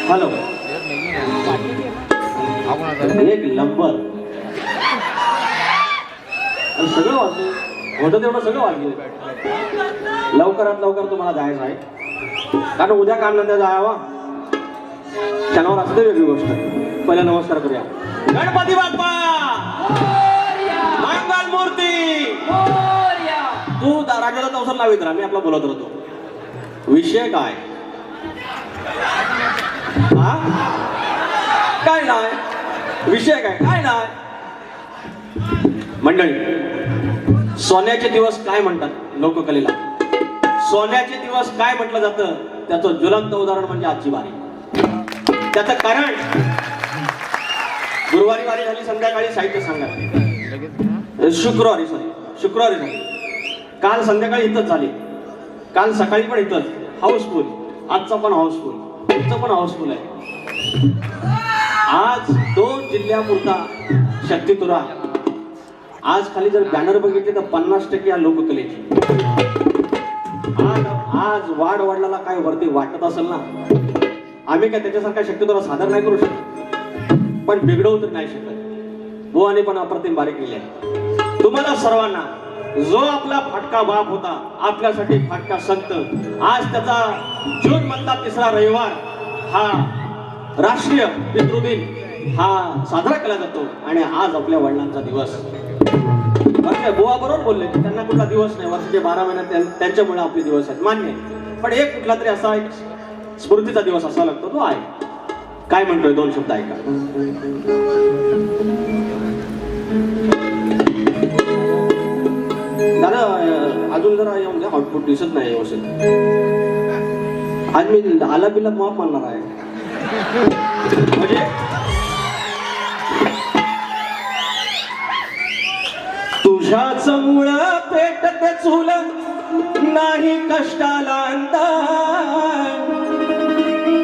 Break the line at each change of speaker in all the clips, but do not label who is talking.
Hello एक number सगळं वाचलं होतं तेवढं सगळं वाचलं. लवकरात लवकर तुम्हाला जायचं आहे कारण उद्या काम नंतर जावा शनिवार असते वेगळी गोष्ट. पहिला नमस्कार करूया. गणपती बाप्पा मंगल मूर्ती. तू राजाला तवसर लावित राहा, मी आपला बोलत राहतो. विषय काय हा काय नाही विषय काय काय नाही. मंडळी सोन्याचे दिवस काय म्हणतात लोककलेला. सोन्याचे दिवस काय म्हटलं जातं त्याचं ज्वलंत उदाहरण म्हणजे आजची वारी. त्याचं कारण गुरुवारी वारी झाली, संध्याकाळी साहित्य संघात शुक्रवारी झाली. काल संध्याकाळी इथंच झाली, काल सकाळी पण इथंच हाऊसफुल. आजचा पण हाऊसफुल, तुमचं पण हाऊसफुल आहे. आज 2 जिल्ह्यापुरता शक्तितुरा. आज खाली जर बॅनर बघितले तर 50% या लोककलेची. आज वाढ वाढला काय वरती वाटत असेल ना, आम्ही काय त्याच्यासारखा शक्तितुरा सादर नाही करू शकत, पण बिघडवू तर नाही शकत. बुवाने पण अप्रतिम बारीक केली आहे. तुम्हाला सर्वांना जो आपला फाटका बाप होता, आपल्यासाठी फाटका संत, आज त्याचा जून मधला 3रा रविवार हा राष्ट्रीय पितृदिन हा साजरा केला जातो. आणि आज आपल्या वडिलांचा दिवस. बुवा बरोबर बोलले की त्यांना कुठला दिवस नाही, वर्षाचे 12 महिन्यात त्यांच्यामुळे आपले दिवस आहेत, मान्य आहे. पण एक कुठला तरी असा एक स्मृतीचा दिवस असा लागतो, तो आहे. काय म्हणतोय 2 शब्द ऐका. दादा अजून जरा येऊन द्या, आउटपुट दिसत नाही व्यवस्थित. आज मी आला बिला माफ मानणार आहे. म्हणजे तुझ्याच मुळ पेटते चूल, नाही कष्टाला अंत.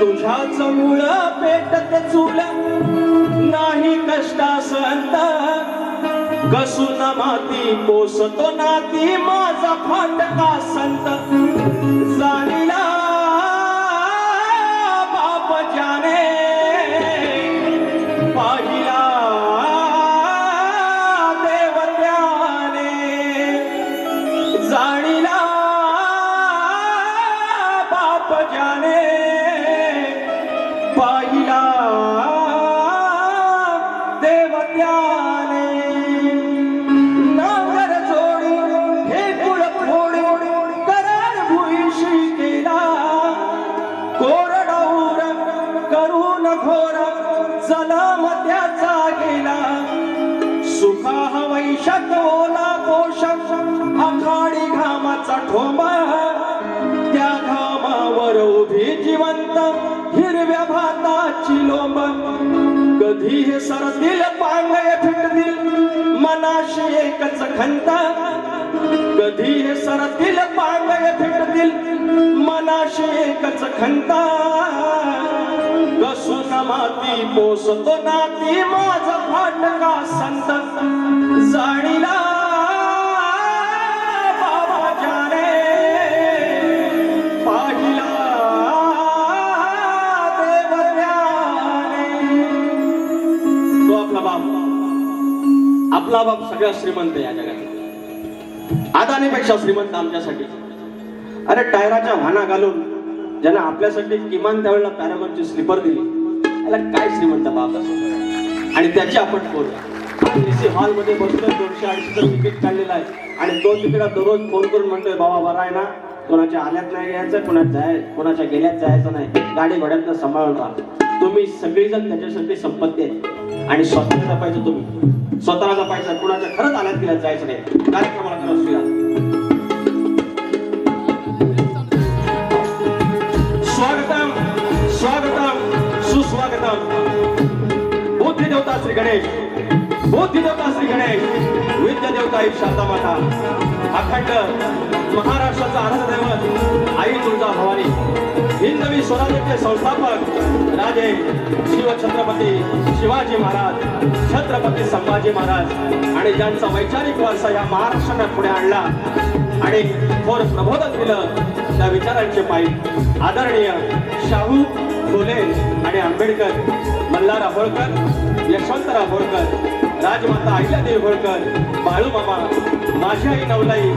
तुझ्याच मुळ पेटते चूल, नाही कष्टास अंत. कसून माती पोसतो नाती, माझा फाटका संत. जाणीला बाप जाने, पाहिला देव त्याने. जाणीला बाप जाने, पाहिला देव त्याने. नांगर जोडी हे कुळ फोडी, करार भुईशी केला. कोरडौर करून घोर, जलम त्याचा गेला. सुखा वैशाख ओला पोषक, आखाडी घामाचा ठोंबा. त्या घामावर उभी जिवंत, हिरव्या भाताची लोंब. कधी हे सरतील पांगय फिटतील, मनाशी एकच खंत. कधी हे सरतील पांगय फिटतील, मनाशी एकच खंत. कसून माती पोसतो नाती, माझा फाटका संत. जाणीला बाबा जाने, पाहिला देव त्याने. तो आपला बाप. आपला बाप सगळ्यात श्रीमंत या जगात, अदानीपेक्षा श्रीमंत आमच्यासाठी. अरे टायराच्या वाहना घालून ज्याने आपल्यासाठी किमान त्यावेळेला पॅरागॉनची स्लीपर दिली, त्याला काय श्रीमंत बाप असं. आणि त्याची आपण फोन हॉल मध्ये बसलो, 200-250 तिकीट काढलेलं आहे. आणि 2 तिकीट दररोज फोन करून म्हणतोय, बाबा बरा आहे ना, कोणाच्या आल्यात नाही घ्यायचं, कोणाच्या गेल्यात जायचं नाही, गाडी घोड्यातनं सांभाळून राहा. तुम्ही सगळीजण त्याच्यासाठी संपत्ती आहे. आणि स्वतःला जपायचं, तुम्ही स्वतःला जपायचं, कुणाच्या खरंच आल्यात गेल्यात जायचं नाही. कार्यक्रमाला खरंच फिरा. स्वागतम स्वागतम सुस्वागतम. बुद्धी देवता श्री गणेश, बुद्धी देवता श्री गणेश, विद्या देवता आई शारदा माता, अखंड महाराष्ट्राचा आराध्य दैवत आई तुळजा भवानी, हिंदवी स्वराज्याचे संस्थापक राजे शिवछत्रपती शिवाजी महाराज, छत्रपती संभाजी महाराज, आणि ज्यांचा वैचारिक वारसा या महाराष्ट्राने पुढे आणला आणि थोर प्रबोधन दिलं, त्या विचारांचे पायी आदरणीय शाहू फुले आणि आंबेडकर, मल्हारराव होळकर, यशवंतराव होळकर, राजमाता अहिल्यादेवी होळकर, बाळूमामा, माझी आई नवलाई,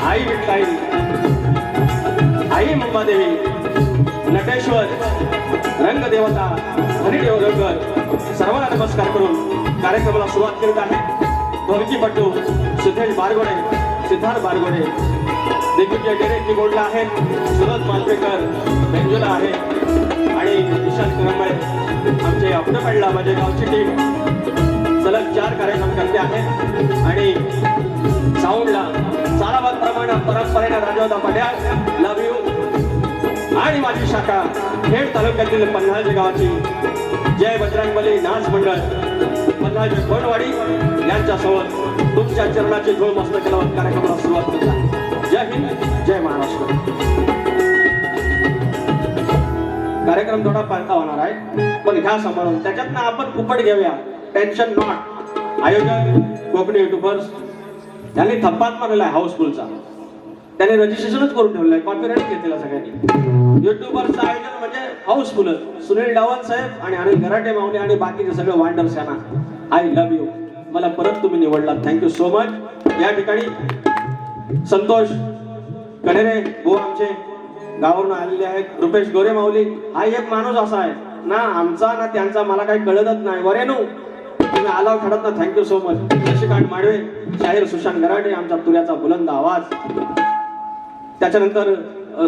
आई विठ्ठलाई, आई मुंबादेवी, नटेश्वर, रंगदेवता, हरिदेव होळकर, सर्वांना नमस्कार करून कार्यक्रमाला सुरुवात करीत आहे. भवकीपटू सिद्धेश बारगोडे, सिद्धार्थ बारगोडे, दिग्विजय डेरे कीबोर्डला आहेत, सुरज मालपेकर बेंजोला आहे, आणि विशाल करंबळे आमचे ऑक्टोपॅडला माझे गावची टीम सलग 4 कार्यक्रम करते आहेत. आणि साऊंडला साराबादप्रमाणे परंपरेने राजवता पड्याल लव यू, आणि माझी शाखा खेड तालुक्यातील पन्हाळजे गावाची जय बजरंगबली नाच मंडळ पन्हाळजे कोणवाडी यांच्यासोबत तुमच्या चरणाची धूळ मस्त केल्यावर कार्यक्रमाला सुरुवात करता. जय हिंद, जय महाराष्ट्र. कार्यक्रम थोडा पालता होणार आहे, पण घ्या सांभाळून. त्याच्यातनं आपण फुकट घेऊया, टेन्शन नॉट. आयोजक कोकणी युट्यूबर्स त्यांनी थप्पात मारलेला आहे हाऊसफुलचा, त्यांनी रजिस्ट्रेशनच करून ठेवलं आहे, कॉपीराईट घेतलेला सगळ्यांनी. युट्यूबरचं आयोजन म्हणजे हाऊसफुलच. सुनील डावल साहेब आणि अनिल गराटे माऊली आणि बाकीचे सगळे वांडर्स यांना आय लव्ह यू. मला परत तुम्ही निवडला, थँक्यू सो मच. या ठिकाणी संतोष कनेरे भाऊ आमचे गावावरून आलेले आहेत. रुपेश गोरे माऊली हा एक माणूस असा आहे ना, आमचा ना त्यांचा मला काही कळतच नाही. वरेनू तुम्ही आलाव खडत ना, थँक्यू सो मच. शशिकांत माडवे, शाहीर सुशांत गराडे, आमच्या तुऱ्याचा बुलंद आवाज. त्याच्यानंतर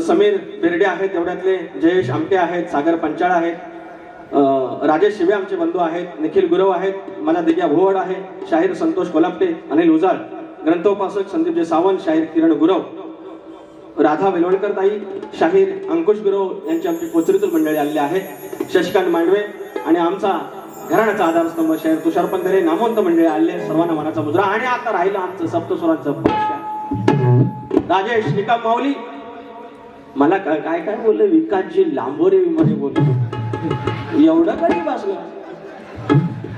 समीर बेर्डे आहेत, एवढ्यातले जयेश आमटे आहेत, सागर पंचाळ आहेत, राजेश शिवे आमचे बंधू आहेत, निखिल गुरव आहेत, मला दिग्या भोवड आहे, शाहीर संतोष कोलापटे, अनिल उजाड, ग्रंथोपासक संदीपजी सावंत, शाहीर किरण गुरव, राधा वेलवणकर ताई, शाहीर अंकुश गुरव यांची आमची कोचरीतून मंडळी आलेली आहेत. शशिकांत मांडवे आणि आमचा घराण्याचा आधारस्तंभ शाहीर तुषार पंधरे, नामवंत मंडळी आलेले, सर्वांना मानाचा मुद्रा. आणि आता राहिलं आमचं सप्तस्वरांचं पक्ष राजेश निकम माऊली. मला काय काय बोलले, विकासजी लांबोरे मध्ये बोलले, एवढं कधी बसलं,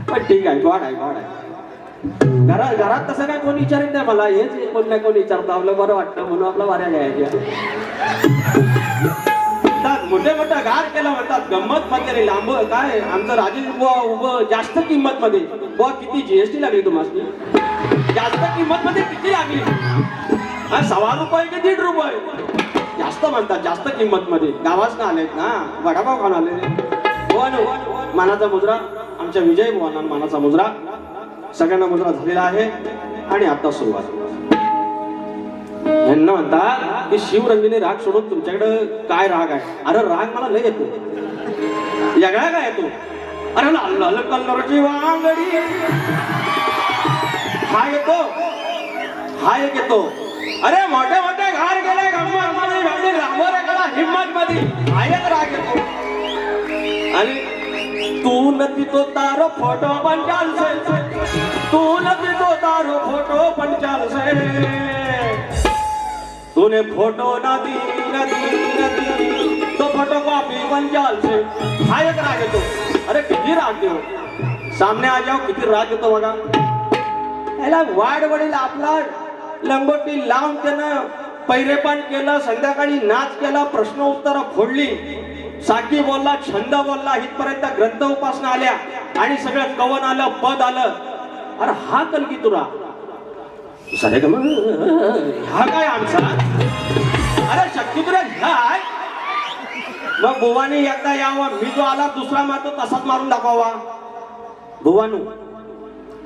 पण ठीक आहे, गॉड आहे, गॉड आहे. घरात तसं काय कोणी विचारित नाही मला, हेच कोण नाही कोण विचारतं, आपलं बरं वाटतं म्हणून आपला वाऱ्या घ्यायच्या. मोठे मोठा गार केला म्हणतात, गंमत मध्ये लांब काय आमचं राजेश बुवा उभं जास्त किंमत मध्ये. बुवा किती जीएसटी लागली तुम्हाला? जास्त किंमत मध्ये किती लागली? ₹1.25 की ₹1.5? जास्त म्हणतात, जास्त किंमत मध्ये. गावाच ना आलेत ना, वडापाव खाऊन आले. मानाचा मुद्रा आमच्या विजय बुवांना मानाचा मुद्रा. सगळ्यांना मुद्रा झालेला आहे. आणि आता सुरुवात. यांना म्हणतात की शिवरंजनी राग सोडून तुमच्याकडे काय राग आहे? अरे राग मला लय येतो, वेगळा काय येतो? अरे लाल लाल कलरची वांगडी हा येतो, हा एक येतो. अरे मोठे मोठे घार गेले गंमत मध्ये, लांबोरे गेला हिम्मत मध्ये, हा एक राग येतो. आणि तू नदी तो तारो फोटो पंचाल से, तू नदी तो तारो फोटो पंचाल से, तूने फोटो नदी नदी नदी तो फोटो कॉपी पंचाल से. हा एक राग येतो. अरे किती राग देऊ, सामने आ जाओ, किती राग येतो बघा. याला वाढ वडील आपला लंगोटी लावून त्यानं पैरेपण केलं, संध्याकाळी नाच केला, प्रश्न उत्तर फोडली, साकी बोलला, छंद बोलला, इथपर्यंत ग्रंथ उपासना आल्या आणि सगळं कवन आलं, पद आलं. अरे हा कलकी तुरा सरे का मग ह्या काय आमचा? अरे शक्ती तुला ह्याय. मग बुवानी एकदा यावं, मी जो आला दुसरा मारतो तसाच मारून दाखवावा. बुवानू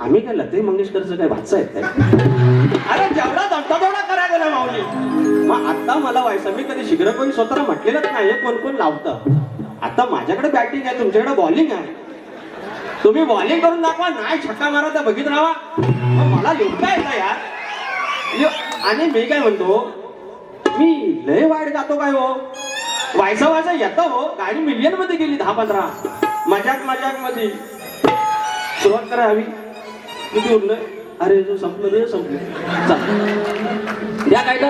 आम्ही काय लते मंगेशकरचं काय भातचं आहे काय? अरे जेवढा दमता तेवढा करायला गेला माऊली. मग आता मला व्हायचं, मी कधी शीघ्र कोणी स्वतःला म्हटलेलंच नाही कोण कोण लावतं. आता माझ्याकडे बॅटिंग आहे, तुमच्याकडे बॉलिंग आहे. तुम्ही बॉलिंग करून दाखवा, नाही छक्का मारा तर बघित राहा. मला लिहता येतं यार. आणि मी काय म्हणतो, मी लय वाईट गातो काय हो? व्हायचं येतं हो. गाडी मिलियन मध्ये गेली, 10-15 मजाक मजाक मध्ये. सुरुवात करा हवी. किती उरलं? अरे जो संपलं रे, संपलं. द्या काय तर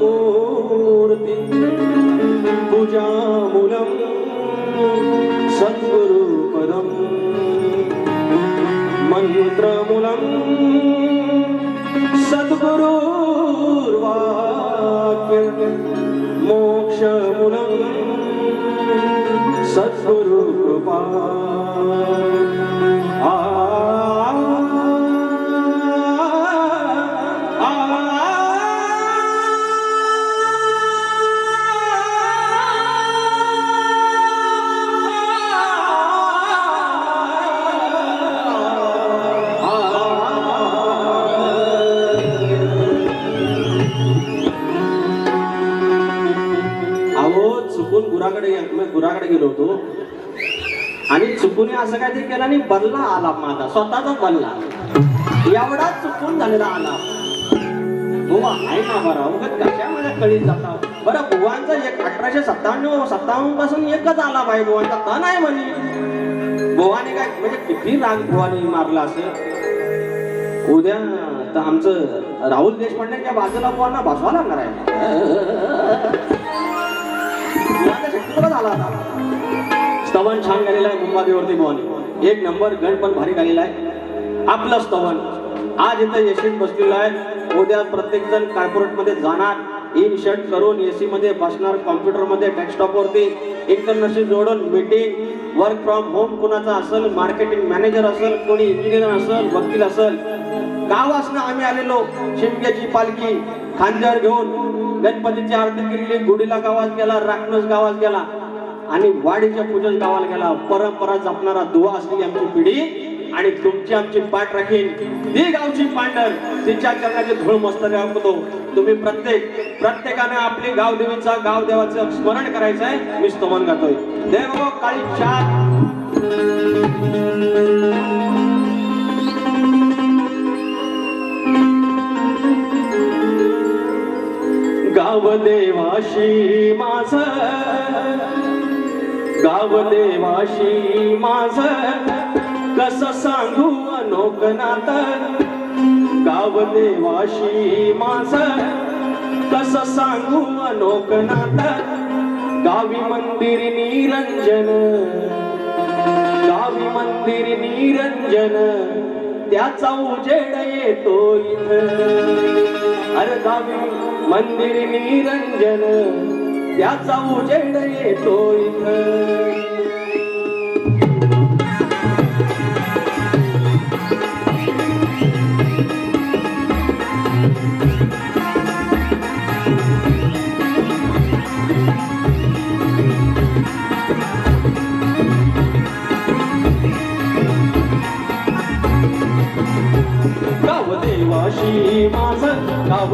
सद्गुरुर्मूर्ति पूजामूलम सद्गुरुपदम मंत्रमूलम सद्गुरुर्वाक्य मोक्षमूलम सद्गुरुकृपा. आणि चुकून असं काय ते केलं आणि बदला आला माझा स्वतःचा बदला एवढा चुकून झालेला आला बुवा आहे ना बरं उगत कशामध्ये कळीत जाता बरं बुवांचा एक 1857 पासून एकच आला पाहिजे बुवांचा का नाही म्हणे बुवाने काय म्हणजे किती राग बुवाने मारला असं उद्या तर आमचं राहुल देशपांडेच्या बाजूला बुवांना बसवा लागणार आहे बुवांचा शक्तीपणच आला आता स्तवन छान गालेलं आहे मुंबादेवरती बुवाने एक नंबर गण पण भारी गालेला आहे आपलं स्तवन आज इथं एसीत बसलेलं आहे उद्या प्रत्येक जण कॉर्पोरेट मध्ये जाणार इन शर्ट करून एसी मध्ये बसणार कॉम्प्युटर मध्ये डेस्कटॉप वरती इंटरनेटशी जोडून मीटिंग वर्क फ्रॉम होम कुणाचा असेल मार्केटिंग मॅनेजर असेल कोणी इंजिनियर असेल वकील असेल गावासनं आम्ही आलेलो शिमग्याची पालखी खांद्यावर घेऊन गणपतीची आरती केली गुढीला गावात गेला राखणस गावात गेला आणि वाडीच्या पूजन गावाला गेला परंपरा जपणारा दुवा असलेली आमची पिढी आणि तुमची आमची पाठ राखीन ती गावची पांढर तिच्या चरणाची धूळ मस्तक होतो तुम्ही प्रत्येकाने आपली गावदेवीचा गावदेवाचं स्मरण करायचं आहे मी स्तवन गातोय देव काळी गावदेवाशी माझं कसं सांगू अनोख नातं गावदेवाशी माझं कसं सांगू अनोख नातं गावी मंदिर निरंजन त्याचा उजेड येतो इथं अरे गावी मंदिर निरंजन त्याचा उजेड येतो इथं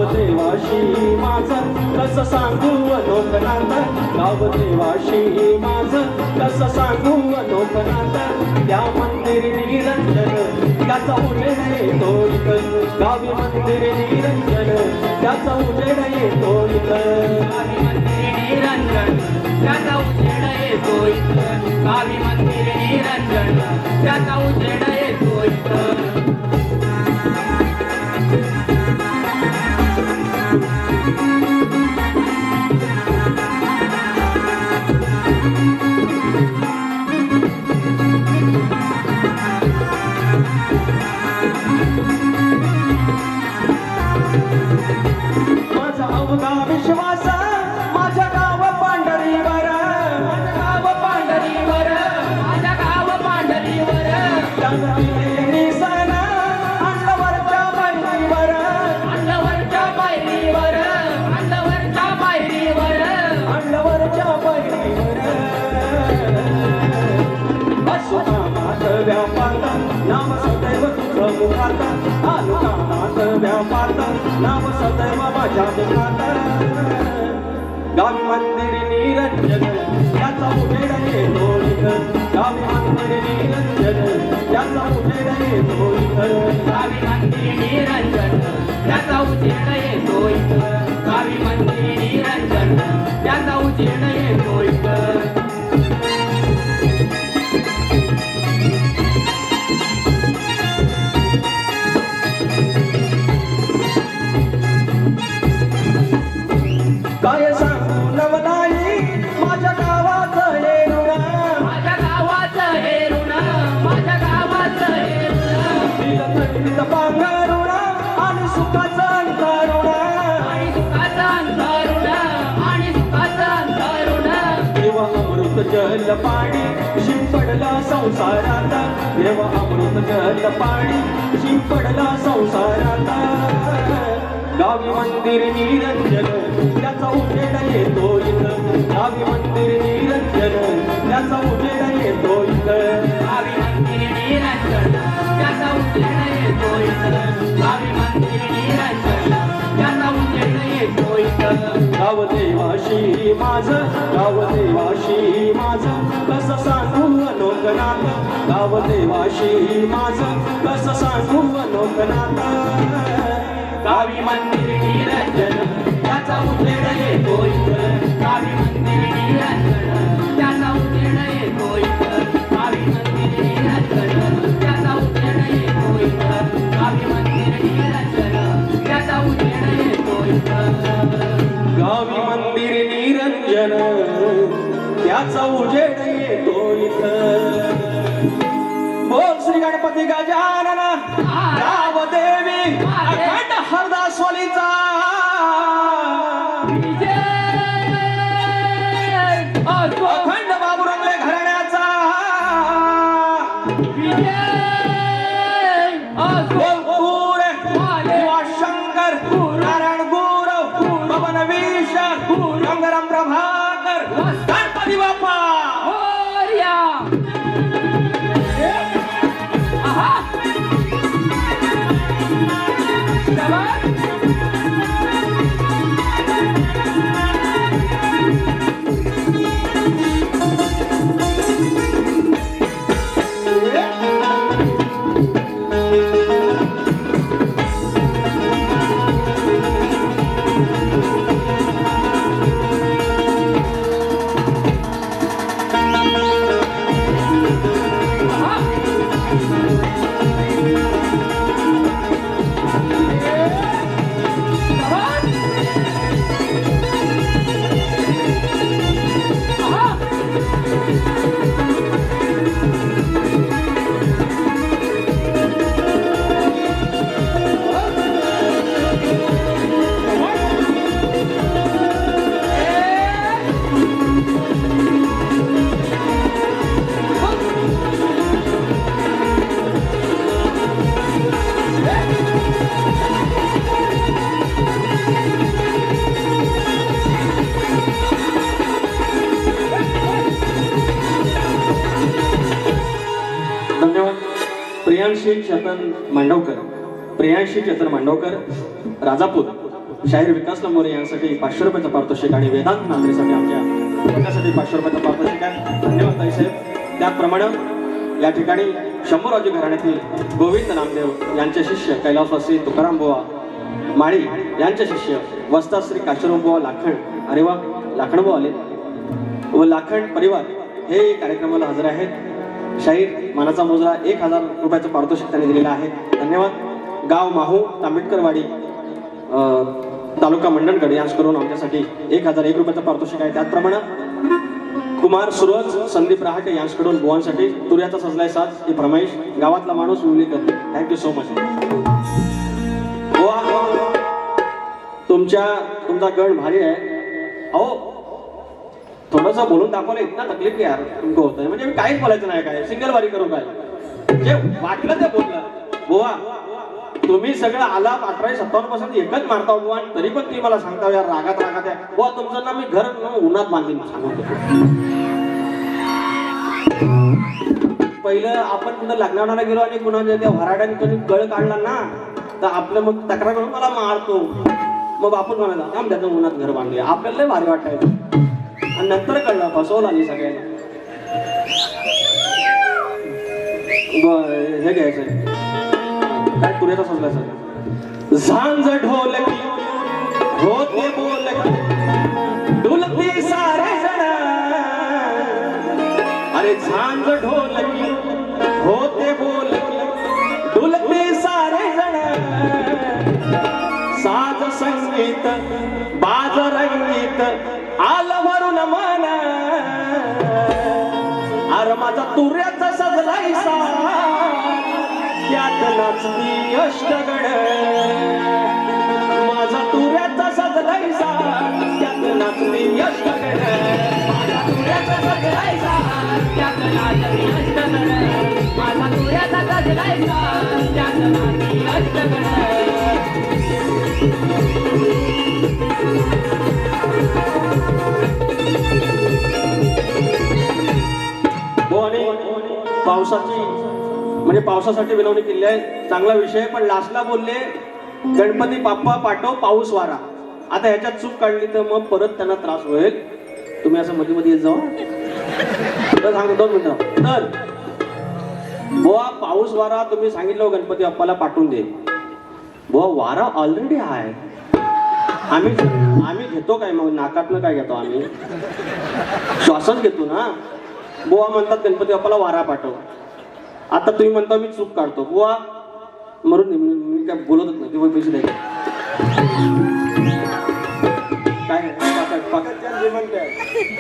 गावदेवाशी माझं कसं सांगू अनोख नातं गावदेवाशी माझं कसं सांगू अनोख नातं त्या मंदिर निरंजन त्याचा उजेड येतो इथं गावी मंदिर निरंजन त्याचा उजेड येतो इथं गावी मंदिर निरंजन त्याचा उजेड येतो इथं गावी मंदिर निरंजन त्याचा उजेड येतो इथं नाम सदैव माझ्या मुखात गावी मंदिर निरंजन त्याचा उजेड येतो इथं गावी मंदिर निरंजन त्याचा उजेड येतो इथं गावी मंदिर निरंजन त्याचा उजेड येतो इथं गावी मंदिर निरंजन त्याचा उजेड येतो इथं काय सांगू नवलाई माझ्या गावाचं हे ऋण माझ्या गावाचं हे ऋण माझ्या गावाचं हे ऋण थंडीत पांघरुण आणि सुखाचं अंतरुण आणि सुखाचं अंतरुण आणि सुखाचं अंतरुण देवा अमृत जल पाणी शिंपडला संसारात देवा अमृत जल पाणी शिंपडला संसारात गावी मंदिर निरंजन त्याचा उजेड येतो इथं गावी मंदिर निरंजन त्याचा उजेड येतो इथं गावी मंदिर निरंजन त्याचा उजेड येतो इथं गावी मंदिर निरंजन त्याचा उजेड येतो इथं गावदेवाशी माझं कसं सांगू अनोख गाव देवाशी माझं कसं सांगू लोकनाथ
गावी मंदिर निरंजन त्याचा उजेड येतो इथं गावी मंदिर निरंजन त्याचा उजेड येतो इथं गावी मंदिर निरंजन त्याचा उजेड येतो इथं गावी मंदिर निरंजन त्याचा उजेड येतो इथं
गावी मंदिर निरंजन त्याचा उजेड येतो इथं बोल श्री गणपती गजानन गाव देवी अखंड हरदासवालीचा अखंड बाबुरंगले घराण्याचा बोल शंकर नारायण गुरव पवन विष गंगाराम प्रभाकर गणपती बाप्पा प्रियांशी चेतन मांडवकर राजापूर शाहीर विकास लंबोरे यांसाठी 500 रुपयाचं पारितोषिक आणि वेदांत नांद्रेसाठी आमच्या त्यासाठी 500 रुपयाचं पारितोषिक आहे. धन्यवाद ताईसाहेब. त्याचप्रमाणे या ठिकाणी शंभूराजी घराण्यातील गोविंद नामदेव यांचे शिष्य कैलासवासी तुकाराम बुवा माळी यांचे शिष्य वस्ताद श्री काशीराम बुवा लाखण अरे वा लाखण बुवा आले व लाखण परिवार हे कार्यक्रमाला हजर आहेत. शाहीर मानाचा मोजरा 1000 रुपयाचं पारितोषिक त्यांनी दिलेलं आहे. धन्यवाद. गाव माहू तांबेडकरवाडी तालुका मंडणगड यांच्याकडून आमच्यासाठी 1001 रुपयाचं पारितोषिक आहे. त्याचप्रमाणे कुमार सूरज संदीप रहाटे यांच्याकडून बुवांसाठी तुऱ्याचा सजलाय साज ही फरमाईश गावातला माणूस विवलीकर. Thank you so much. तुमचा गण भारी आहे. अहो थोडंसं बोलून दाखवलं इतना तकलीफ यार तुमको होत म्हणजे मी काहीच बोलायचं नाही काय सिंगल वारी करू काय जे वाटलं ते बोललं. बुवा तुम्ही सगळं आलाप 1857 पासून एकच मारता बुवा तरी पण तुम्ही मला सांगता यार रागात आहे बुवा तुमचं ना मी घर उन्हात बांधीन सांगतो. पहिलं आपण कुठं लग्नाला गेलो आणि कुणाच्या त्या भराड्याने कोणी गळ काढला ना तर आपलं मग तक्रार करून मला मारतो मग आपण म्हणाला काम त्याचं उन्हात घर बांधले आपल्याला लय भारी वाटायचं आणि नंतर कळलं फसवलं आली सगळ्यांना. हे घ्यायचं काय तुऱ्याचा सजला सर झांज ढोलकी होते बोलकी डुलती सारे जण अरे झांज ढोलकी होते बोलकी डुलती सारे जण साज संगीत बाज रंगीत आलं भरून मन अरे माझा तुऱ्याचा सजलाय सा त्यात नाचती अष्टगण माझा तुऱ्याचा सजलाय सा त्यात नाचती अष्टगण
माझा तुऱ्याचा सजलाय सा त्यात नाचती अष्टगण माझा तुऱ्याचा सजलाय सा त्यात नाचती अष्टगण.
पावसासाठी विनवणी केली आहे. चांगला विषय पण लास्टला बोलले गणपती बाप्पा पाठव पाऊस वारा. आता ह्याच्यात चूक काढली तर मग परत त्यांना त्रास होईल. तुम्ही असं मध्ये मध्ये येत जावा सांगतो 2 मिनिटं. तर बुवा पाऊस वारा तुम्ही सांगितलं गणपती बाप्पाला पाठवून दे. बुवा वारा ऑलरेडी आहे. आम्ही घेतो काय मग नाकातनं काय घेतो आम्ही श्वासन घेतो ना. बुवा म्हणतात गणपती बाप्पाला वारा पाठव. आता तुम्ही म्हणता मी चूक काढतो. बुवा मरून मी काय बोलतच नाही. तुम्ही पैसे द्यायचे काय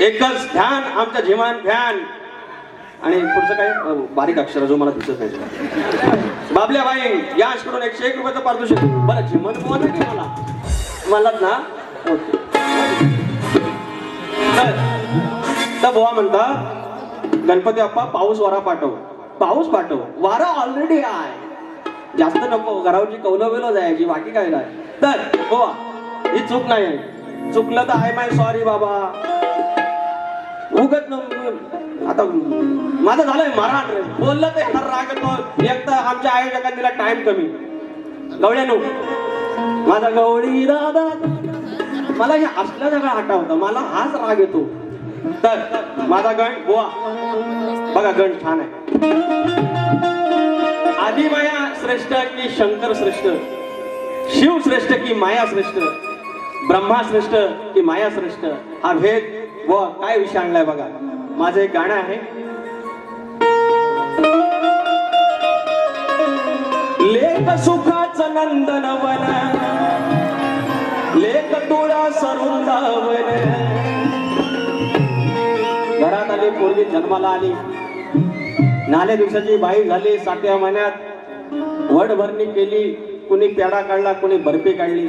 एकच ध्यान आमच्या झिमान फॅन. आणि पुढचं काय बारीक अक्षर जो मला दिसत नाही. बाबल्या बाई याचकडून 101 रुपयाचं पारितोषिक. बरं झिमन बोल की मलाच ना. ओके तर बुवा म्हणता गणपती बाप्पा पाऊस वारा पाठव. पाऊस पाठव. वारा ऑलरेडी आहे. जास्त नको. घरावरची कौलं बिलं जायची बाकी काय नाही. तर बुवा ही चूक नाही आहे. चुकलं तर आहे माय सॉरी बाबा. उगत आता माझं झालंय मराठ रे. बोललं तर येणार राग येतो. एक तर आमच्या आयोजकांनी दिला टाइम कमी. गवळ्यानो माझा गवळी दादा मला हे असल्या सगळं आठवतं. मला हाच राग येतो. तर माझा गण बुवा बघा गण छान आहे. आदी माया श्रेष्ठ की शंकर श्रेष्ठ, शिव श्रेष्ठ की माया श्रेष्ठ, ब्रह्मा श्रेष्ठ की माया श्रेष्ठ. हा भेद बुवा काय विषय आणलाय बघा. माझं एक गाणं आहे. लेख सुखाचं नंदनवन, लेख तुळा सरुंदावन. घरात आली पोरगी जन्माला आली. नाल्या दिवसाची बाई झाली. 7व्या महिन्यात वड भरणी केली. कुणी पेढा काढला, कुणी बर्फी काढली.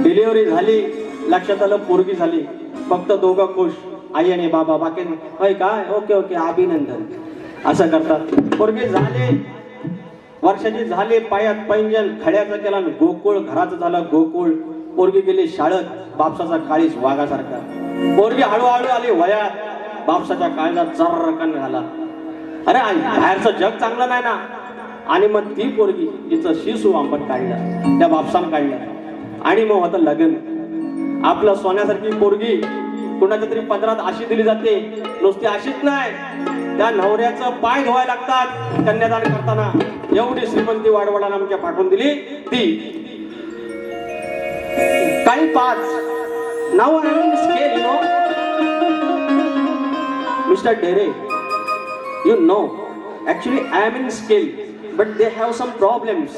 डिलिव्हरी झाली. लक्षात आलं पोरगी झाली. फक्त दोघं खुश, आई आणि बाबा. बाकी होय काय ओके ओके अभिनंदन असं करतात. पोरगी झाली, वर्षाची झाली. पायात पैंजण, खड्याचं केला गोकुळ, घराचं झालं गोकुळ. पोरगी गेली शाळेत. बापसाचा काळीस वाघासारखा. पोरगी हळूहळू आली वयात. बापसाच्या काळजात चर्रकन झाला. अरे आई बाहेरचं जग चांगलं नाही ना. आणि मग ती पोरगी तिचं शिसू आंबट काढलं, त्या बापसानं काढलं. आणि मग होतं लग्न. आपलं सोन्यासारखी पोरगी कुणाच्या तरी पदरात अशी दिली जाते. नुसती अशीच नाही, त्या नवऱ्याचं पाय धुवायला लागतात कन्यादान करताना. एवढी श्रीमंती वाडवडाला आमच्या पाठवून दिली ती. काही 5 नाव scale you know Mr Dere. You know, actually I am in skill, but they have some problems.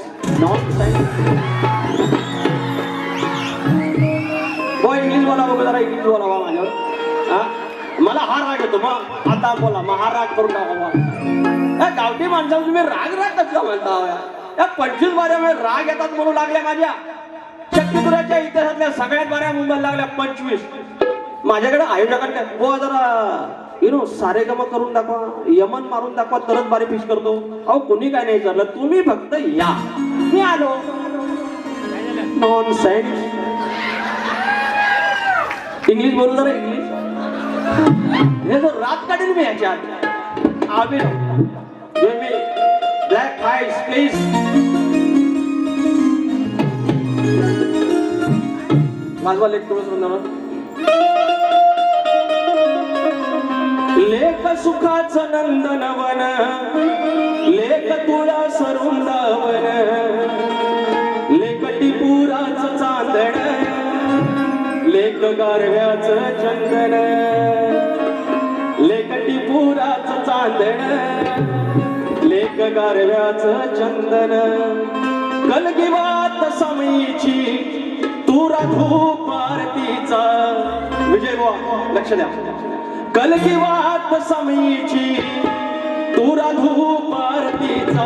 बोल इंग्लिश बोला बघ जरा. इंग्लिश बोला बा माझ्यावर. मला हा राग येतो. मग आता बोला मग हा राग करून टाका. गावठी माणसाला तुम्ही राग कसला म्हणता. या 25 बाऱ्यामुळे राग येतात म्हणू लागल्या माझ्या. शक्तिपुराच्या इतिहासातल्या सगळ्यात बाऱ्या मुंबईला लागल्या 25. माझ्याकडे आयोजकांना बुवा जरा सारेगम करून दाखवा, यमन मारून दाखवा, तरच बारी फिश करतो. अहो कुणी काय नाही विचारलं. तुम्ही फक्त या. मी आलो. नॉनसेन्स. इंग्लिश बोलू जरा. इंग्लिश हे जो रात काढेल मी याच्यात. आम्ही ब्लॅक आईज प्लीज. वाजवा लेख तुम्ही समजा. लेख सुखाचं नंदनवन, लेख तुळा सरुंदावन, लेख टिपुराचं चांदण, लेख गारव्याचं चंदन, लेख टिपुराचं चांदण, लेख गारव्याचं चंदन. कलगीवात समयीची तू राधू पारतीचा. विजय बुवा लक्ष द्या. कलगीवात समयीची तू राधू पारतीचा.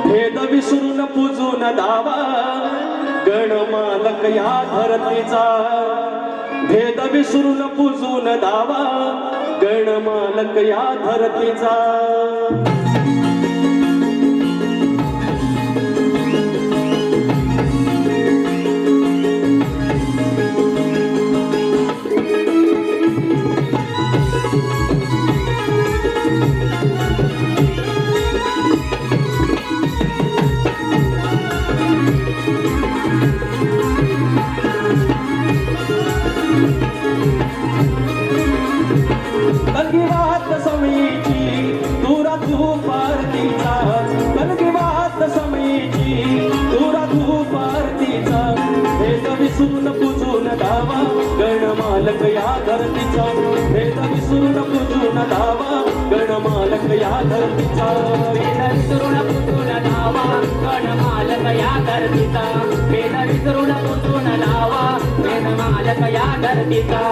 भेद विसरून पूजून दावा गणमालक या धरतीचा. भेद विसरून पूजून दावा गणमालक या धरतीचा. कलगीवात समयीची तू राधू धरतीचा भेद विसरून पूजून धावा गणमालक या धरतीचा
वेद विसरून पुसून धावा गणमालक या धरतीचा वेद विसरून पुसून धावा गणमालक या धरतीचा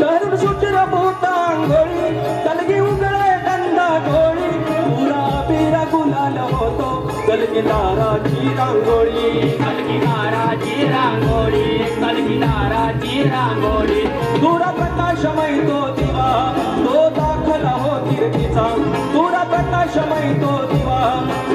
तरुण सुचिर भूतांगोळी कलगी उगळे गंधा गोळी पुरा बिरा गुलाल होतो कलगीदाराची रांगोळी
कलगीदाराची रांगोळी कलगीदाराची रांगोळी
तुरा प्रकाशमय तो दिवा तो दाखला हो कीर्तीचा तुरा प्रकाशमय तो दिवा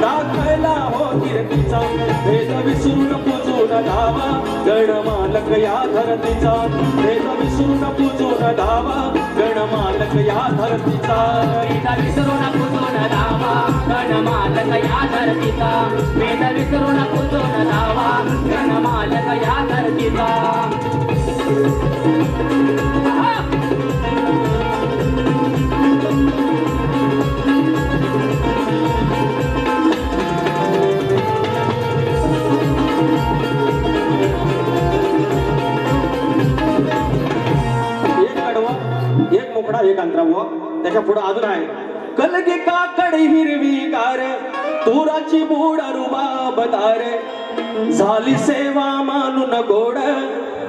दाखला हो कीर्तीचा भेद विसरून पूजून धावा गणमालक या धरतीचा भेद विसरून पूजून धावा गणमालक या धरतीचा
वेद विसरून पुसून धावा गणमालक या धरतीचा वेद विसरून पुसून धावा गणमालक या धरतीचा आहा!
एक कडवं एक मोकळा एक अंतरावं त्याच्या पुढे अजून आहे कलगी काकडी हिरवी गार तुराची बुड रुबाब तार झाली सेवा मानून गोड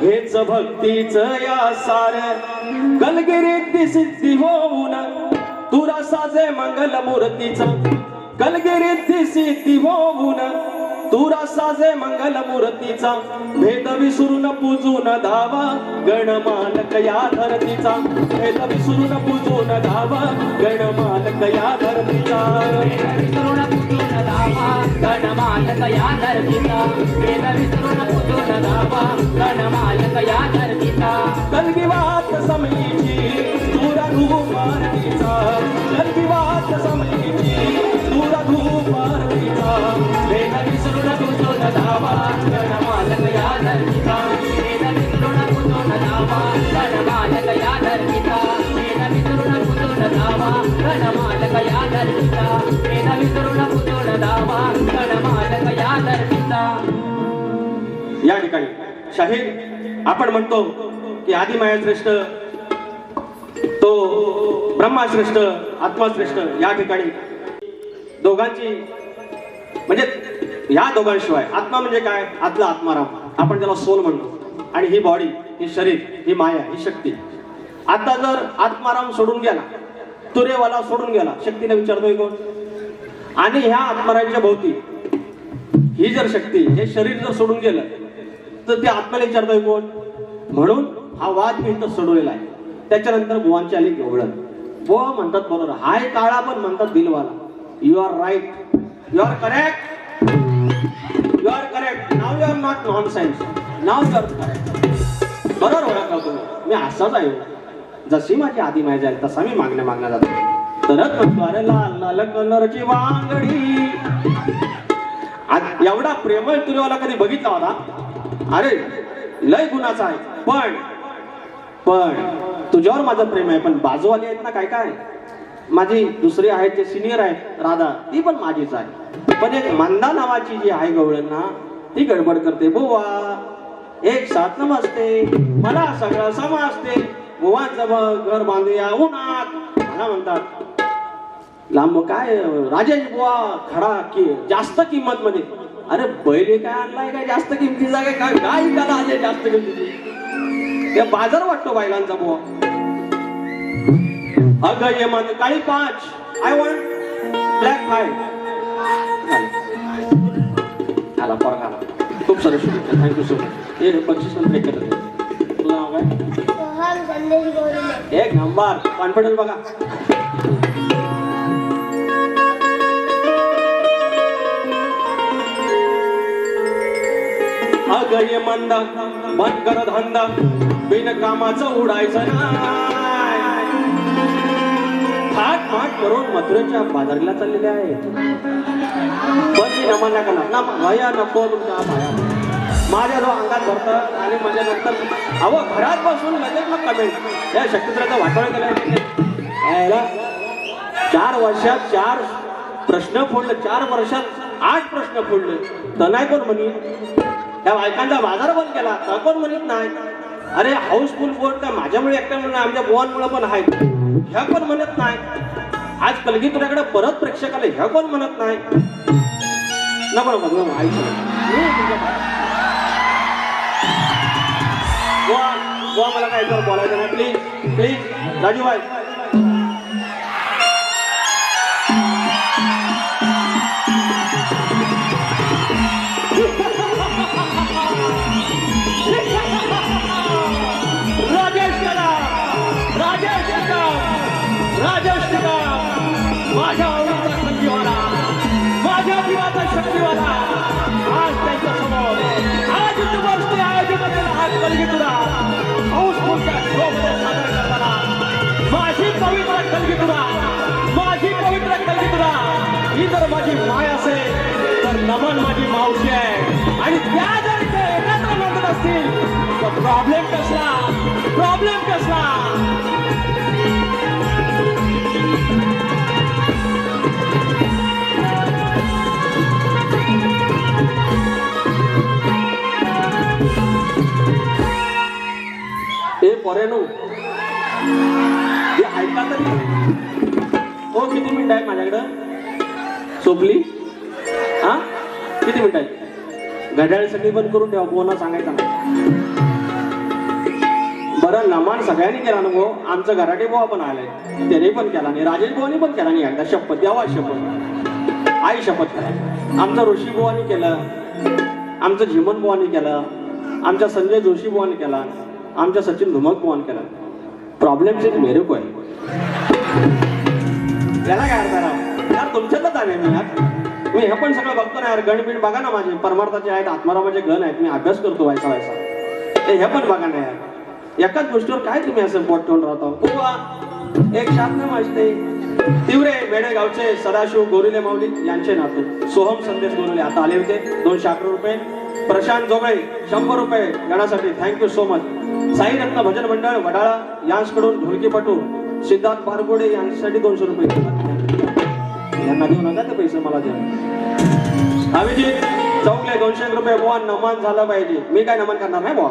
हेच भक्तीच या सार कलगिरी सिद्धी होऊन तुरा साजे मंगल मूर्तीचा कलगिरी सिद्धी होऊन तुरा साजे मंगल मूर्तीचा भेद विसरून पूजून धावा गणमालक या धरतीचा भेद विसरून पूजून धावा गणमालक या धरतीचा
वेद विसरून पुसून धावा गणमालक या धरतीचा वेद विसरून पुसून धावा गणमालक या धरतीचा
कलगी वात समयीची तुरा धूप आरतीचा कलगी वात समयीची तुरा धूप आरतीचा
वेद विसरून पुसून धावा गणमालक या धरतीचा वेद विसरून पुसून धावा गणमालक या धरतीचा वेद विसरून पुसून धावा गणमालक या धरतीचा वेद विसरून पुसून धावा गणमालक या धरतीचा
या ठिकाणी शाहीर आपण म्हणतो की आदिमाया श्रेष्ठ तो ब्रह्माश्रेष्ठ आत्माश्रेष्ठ या ठिकाणी दोघांची म्हणजे ह्या दोघांशिवाय आत्मा म्हणजे काय आतला आत्माराम आपण त्याला सोल म्हणतो आणि ही बॉडी ही शरीर ही माया ही शक्ती आता जर आत्माराम सोडून गेला तुरेवाला सोडून गेला शक्तीला विचारतोय कोण आणि ह्या आत्माराच्या भोवती ही जर शक्ती हे शरीर जर सोडून गेलं तर ते आत्म्याला विचारतोय कोण म्हणून हा वाद मी इथं सोडवलेला आहे त्याच्यानंतर बुवांची आली गवळण बुवा म्हणतात बरोबर हाय काळा पण म्हणतात दिलवाला you are right you are correct you are correct नाव you are not non science नाव यू आर करेक्ट बरोबर ओळखला तुम्ही मी असाच आहे जशी माझी आधी माहिती जाईल तसा मी मागण्या जातो तरच म्हणतो अरे लाल लाल कलरची वांगडी एवढा प्रेमळ तुरेवाला कधी बघितला होता अरे लय गुणाचा आहे पण तुझ्यावर माझं प्रेम आहे पण बाजूवाली आहेत ना काय माझी दुसरी आहे जे सिनियर आहेत राधा ती पण माझीच आहे पण एक मंदा नावाची जी आहे गवळण ती गडबड करते बुवा एक साथ नमस्ते मला सगळं समजते बुवांचं घर बांधूया उन्हात मला म्हणतात लांब काय राजेश बुवा खडा की जास्त किंमत मध्ये अरे बैल काय आणलाय काय जास्त किमतीचा काय त्याला आले जास्त किमतीची बाजार वाटतो बैलांचा बुवा अगं ये मन काळी 5 आय वॉन्ट ब्लॅक 5 आला फरक आला खूप सारे शुभेच्छा थँक्यू सो मच हे 25 नंतर एक करत तुझं नाव काय
सोहम संदेश गोविंदे
एक नंबर कॉन्फिडन्स बघा अगं ये मंदा बंद कर धंदा बिन कामाचं उडायचं नाही थाट करून मथुरेच्या बाजारीला चाललेले आहे पण मी नमन का ना भया नको तुमच्या भाया माझ्या जो अंगात भरतं आणि माझ्या नंतर अहो घरात बसून लगेच मग कमेंट या शक्तित्राचा वाटोळ केला 4 वर्षात 4 प्रश्न फोडलं 4 वर्षात 8 प्रश्न फोडले तर नाही कोण म्हणीत. त्या बायकांचा बाजार बंद केला तर कोण म्हणत नाही. अरे हाऊसफुल बोर्ड काय माझ्यामुळे एकट्या म्हणून आमच्या बुवांमुळे पण आहेत ह्या कोण म्हणत नाही. आज कलगीतुऱ्याकडे परत प्रेक्षकाला ह्या कोण म्हणत नाही. नको नको नको बुवा मला काय तर बोलायचं नाही प्लीज प्लीज राजूभाई. माझ्या आवडीचा शक्तीवाला माझ्या जीवाचा शक्तीवाला आज त्यांच्या समोर आज वर्षी आयोजित केलेला हा कलगीतुरा हाऊसफुलच्या शोमध्ये सादर करताना माझी पवित्र कलगीतुरा ही जर माझी माय असेल तर नमन माझी मावशी आहे आणि त्या जर इथे एकत्र नंदत असतील तर प्रॉब्लेम कसला. हे पोरेनो हे ऐका तरी हो. किती मिनिटं आहेत माझ्याकडं सोपली हा किती मिनिटं आहेत. घड्याळ सगळी बंद करून ठेवा बोना सांगायचा नाही. बरं नमान सगळ्यांनी केला नको. आमचं घराटे बुवा पण आलंय त्याने पण केला नाही. राजेश बुवानी पण केला नाही. एकदा शपथ द्यावा शपथ आई शपथ करा. आमचं ऋषी बुवानी केलं आमचं झिमन बुवानी केलं आमच्या संजय जोशी बुवानी केला आमच्या सचिन धुमक बुवानी केला. प्रॉब्लेम से मेरे को आहे. याला काय अर्थ आहे यार तुमच्यातच आहे मी यार. मी हे पण सगळं बघतो ना यार. गणबिण बघा ना माझे परमार्थाचे आहेत आत्मारामाचे गण आहेत. मी अभ्यास करतो व्हायचा हे पण बघा ना यार. एकाच गोष्टीवर काय तुम्ही असं पोट ठेवून राहता. एक शांत वाजते तिवरे बेडेगावचे सदाशिव गोरिले माऊली यांचे नाते सोहम संदेश गोरिले आता आले होते 211 रुपये. प्रशांत जोगळे 100 रुपये गाण्यासाठी थँक्यू सो मच. साई रत्न भजन मंडळ वडाळा यांच्याकडून ढोलकीपटू सिद्धार्थ बारगोडे यांच्यासाठी 200 रुपये. यांना देऊ नका ते पैसे मला द्या. अभिजित चौकले 200 रुपये. बुवा नमन झालं पाहिजे. मी काय नमन करणार नाही बुवा.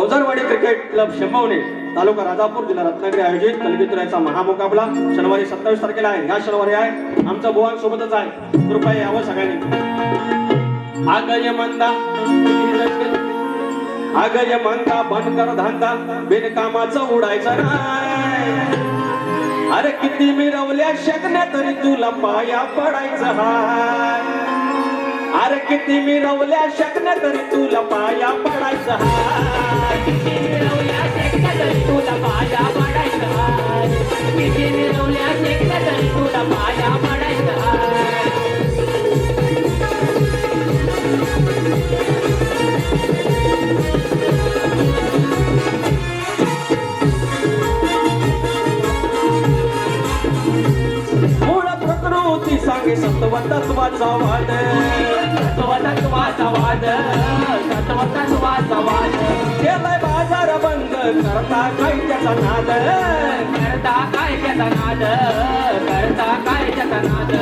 ओझरवाडी क्रिकेट क्लब शंभवणे तालुका राजापूर जिल्हा रत्नागिरी आयोजित कलगीतुऱ्याचा महामुकाबला शनिवारी 27 तारखेला आहे. ह्या शनिवारी आहे. आमचा बुवांसोबतच आहे. कृपया यावं सगळ्यांनी. आगय मंदा बंद कर धंदा बिनकामाचं उडायचं नाही. अरे किती मिरवल्या शकण्या तरी तुला पाया पडायचं हाय. अरे किती मिरवल्या शकण्या तरी तुला पाया पडायचं हाय.
किती मिरवल्या शेकण्या तरी तुला पाया पडायचं हाय. किती मिरवल्या शेकण्या तरी तुला पाया पडायचं हाय.
मूळ प्रकृती सांगे सत्वतत्वाचा वाद. केलाय बाजार बंद करता काय त्याचा नाद.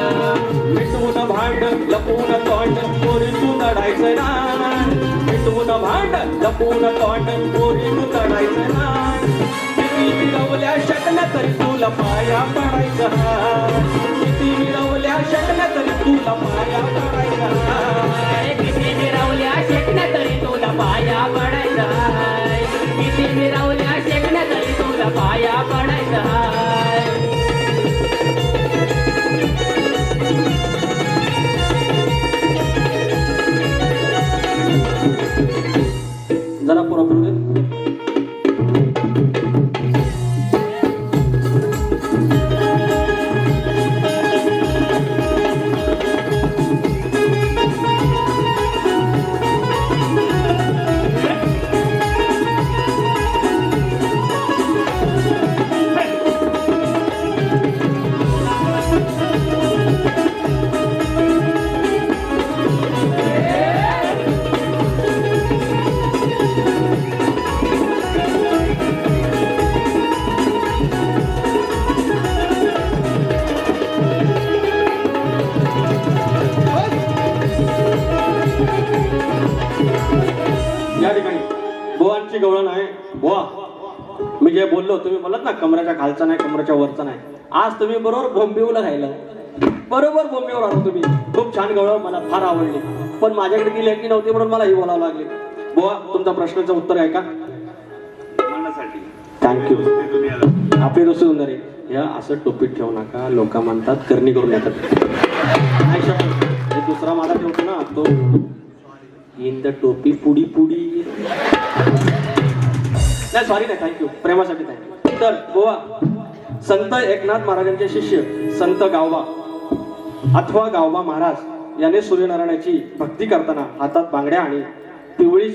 मिटवून भांड लपवून तोंड पोरी तू तडायचं ना. मिटवून भांड लपवून तोंड पोरी तू तडायचं ना. किती मिरवल्या शकण्या तरी तुला पाया पडायचं. किती मिरवल्या शकण्या तरी तुला पाया पडायचं.
किती मिरवल्या शेकण्या तरी तुला पाया पडायचं हाय. किती मिरवल्या शेकण्या तरी तुला पाया पडायचं हाय.
जरा पुरा या ठिकाणी बुवांची गवळण आहे. बुवा, मी जे बोललो तुम्ही बोलत ना कमराच्या खालचा नाही कमराच्या वरचा नाही, आज तुम्ही बरोबर बोंबिवला राहिलं, बरोबर बोंबिवर आलो तुम्ही. खूप छान गवळण, मला फार आवडली, पण माझ्याकडे ती लेखी नव्हती म्हणून मला ही बोलावं लागली. बुवा, तुमच्या प्रश्नाचं उत्तर आहे का? थँक्यू. आपली दोस्त सुंदर आहे. या असं टोपीत ठेवू नका, लोक म्हणतात करणी करून येतात. नाही शपथ, हे दुसरा माझा ठेवतो ना तो इन द टोपी पुडी पुडी. नाही सॉरी नाही, थँक्यू, प्रेमासाठी थँक्यू. तर बुवा, संत एकनाथ महाराजांचे शिष्य संत गावबा अथवा गावबा महाराज याने सूर्यनारायणाची भक्ती करताना हातात बांगड्या आणि पिवळी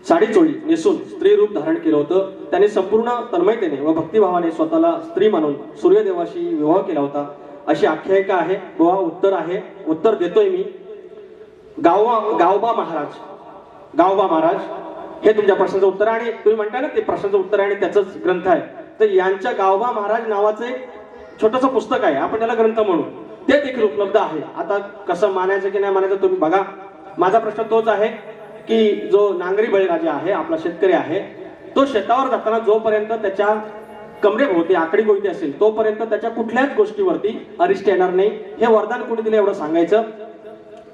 साडी चोळी नेसून स्त्री रूप धारण केलं होतं. त्याने संपूर्ण तन्मयतेने व भक्तिभावाने स्वतःला स्त्री मानून सूर्यदेवाशी विवाह केला होता, अशी आख्यायिका आहे. बुवा, उत्तर देतोय मी. गावबा महाराज हे तुमच्या प्रश्नाचं उत्तर आहे. आणि तुम्ही म्हणताय ना ते प्रश्नाचं उत्तर आहे आणि त्याचंच ग्रंथ आहे. तर यांच्या गावबा महाराज नावाचं एक छोटंसं पुस्तक आहे, आपण त्याला ग्रंथ म्हणू, ते देखील उपलब्ध आहे. आता कसं मानायचं की नाही मानायचं तुम्ही बघा. माझा प्रश्न तोच आहे की जो नांगरी बळीराजा आहे, आपला शेतकरी आहे, तो शेतावर जाताना जोपर्यंत त्याच्या कमरेभोवती आकडी गोष्टी असेल तोपर्यंत त्याच्या कुठल्याच गोष्टीवरती अरिष्ट येणार नाही. हे वरदान कोणी दिलं एवढं सांगायचं.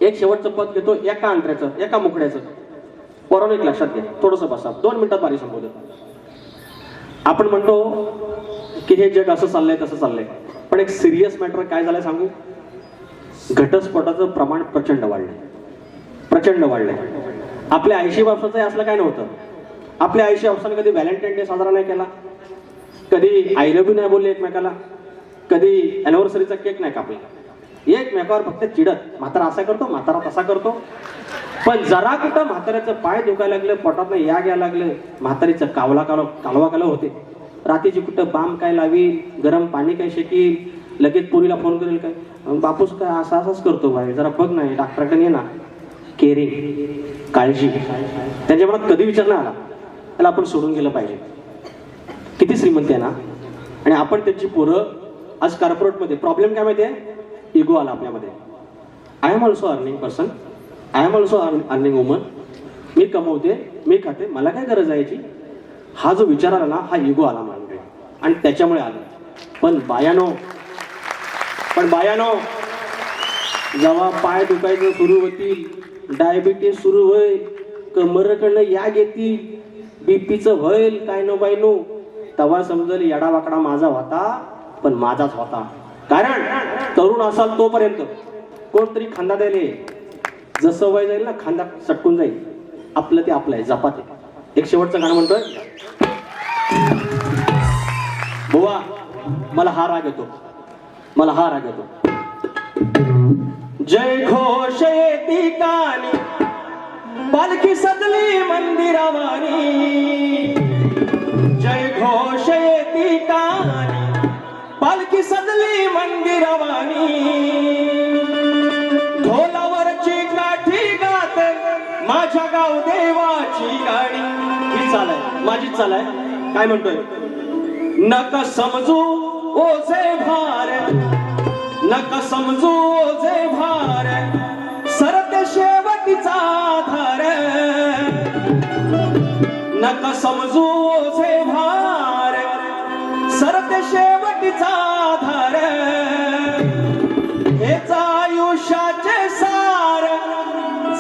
एक शेवटचं पद घेतो, एका अंतऱ्याचं, एका मुकड्याचं. पौराणिक लक्षात घ्या, थोडंसं बसा, 2 मिनिटात बारी संबोधन. आपण म्हणतो की हे जग असं चाललंय तसं चाललंय, पण एक सिरियस मॅटर काय झालंय सांगू? घटस्फोटाचं प्रमाण प्रचंड वाढलंय. आपल्या 80 वर्षाचं असलं काय नव्हतं. आपल्या 80 वर्षांनी कधी व्हॅलेंटाईन डे साजरा नाही केला, कधी आय लव्ह यू नाही बोलले एकमेकाला, कधी अॅनिव्हर्सरीचा केक नाही कापला, एकमेकावर फक्त चिडत, म्हातारा असा करतो, म्हातारा तसा करतो. पण जरा कुठं म्हाताऱ्याचं पाय दुखायला लागलं, पोटात या घ्यायला लागलं, म्हातारीचं कालवा होते. रात्रीची कुठं बाम काय लावील, गरम पाणी काय शेकील, लगेच पोरीला फोन करेल, काय बापूस काय असाच करतो बाई, जरा बघ नाही, डॉक्टरकडे ये ना. केअरिंग, काळजी त्यांच्या मनात कधी विचार नाही आला त्याला आपण सोडून गेलं पाहिजे. किती श्रीमंत आहे ना. आणि आपण त्यांची पोरं आज कॉर्पोरेटमध्ये. प्रॉब्लेम काय माहिती आहे? इगो आला आपल्यामध्ये. I am also earning person, I am also earning woman. मी कमवते, मी खाते, मला काय गरज आहे याची? हा जो विचार आला ना, हा इगो आला माझ्याकडे आणि त्याच्यामुळे आला. पण बायानो जेव्हा पाय दुखायचं सुरू होतील, डायबिटीस सुरू होईल, कमरकडनं याग येतील, बीपीचं होईल काय नो बाय नो, तेव्हा समजेल येडा वाकडा माझा होता, पण माझाच होता. कारण तरुण असाल तोपर्यंत कोणतरी खांदा द्यायले, जसं वय जाईल ना खांदा सटकून जाईल. आपलं ते आपलं आहे, जपात आहे. एक शेवटचं गाणं म्हणतोय. बुवा, मला हा राग येतो. जय घोष येती कानी, पालखी सजली मंदिरावानी. जय घोष येती कानी, पालखी सजली मंदिरावानी. ढोलावरची काठी गात माझ्या गाव देवाची गाणी. ही चाल आहे, माझीच चाल आहे. काय म्हणतोय? नका समजू ओझे भार, नका समजू ओझे भार, सरते शेवटीचा धार. नका समजू ओझे भार, सरते शेवटीचा धार. हेच आयुष्याचे सार,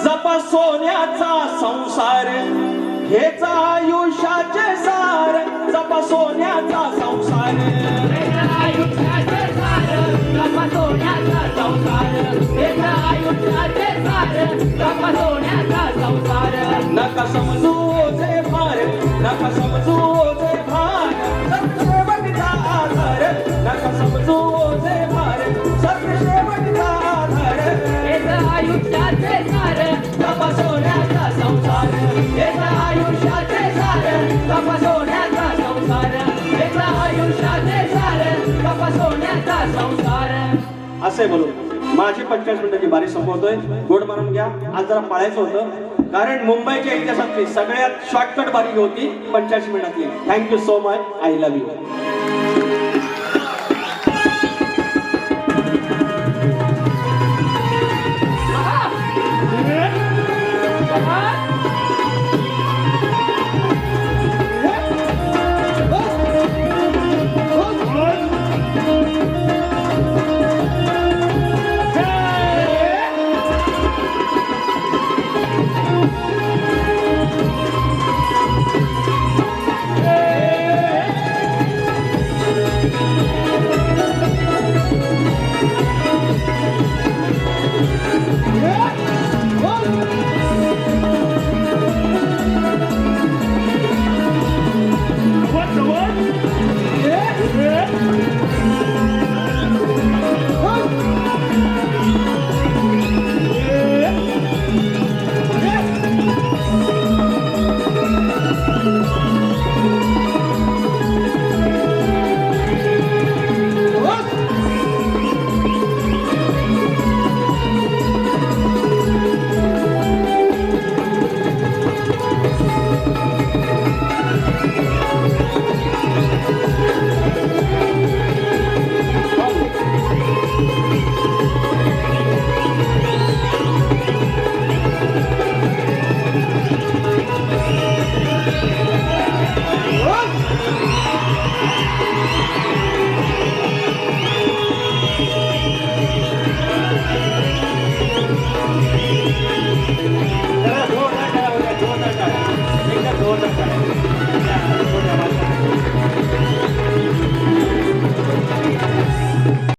जपा सोन्याचा संसार. हेच आयुष्याचे सार, जपा सोन्याचा संसार.
आयुष्याचे सार, जपा सोन्याचा संसार. हेच आयुष्याचे सार, जपा सोन्याचा संसार.
नका समजू ओझे भार, नका समजू ओझे भार, सत्य आधार. नका समजू ओझे भार, सत्य शेवटचा आधार.
हेच आयुष्याचे सार,
जपा सोन्याचा संसार.
हेच आयुष्याचे सार, जपा सोन्याचा संसार. हेच आयुष्याचे सार, जपा सोन्याचा संसार.
असे बोलून माझी 45 मिनिटाची बारी संपवतोय. गोड मारून घ्या. आज जरा पाळायचं होतं, कारण मुंबईच्या इतिहासातली सगळ्यात शॉर्टकट बारी होती 45 मिनिटातली. Thank you so much. I love you. Thank